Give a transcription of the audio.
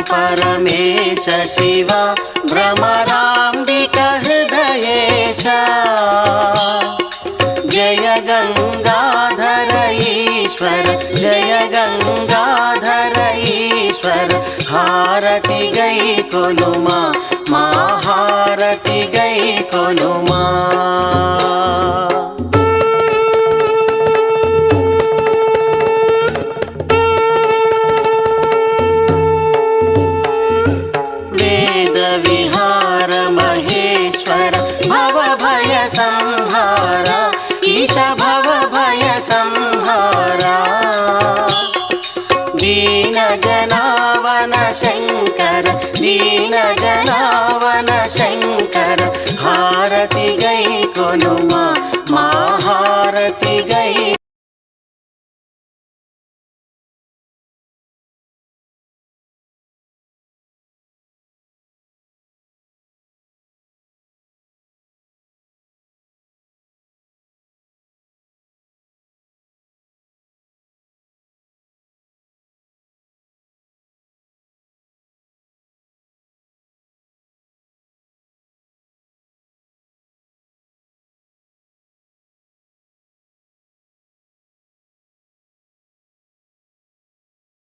परमेश शिव भ्रमराम्बिक हृदयेश जय गंगाधर ईश्वर जय गंगाधर ईश्वर हारति गई कोनुमा महारति गई कोनुमा विहार महेश्वर भव भय संहारा ईश भव भय संहारा दीन जनावन शंकर दीन जनावन शंकर हारति गई कोनुमा महारति गई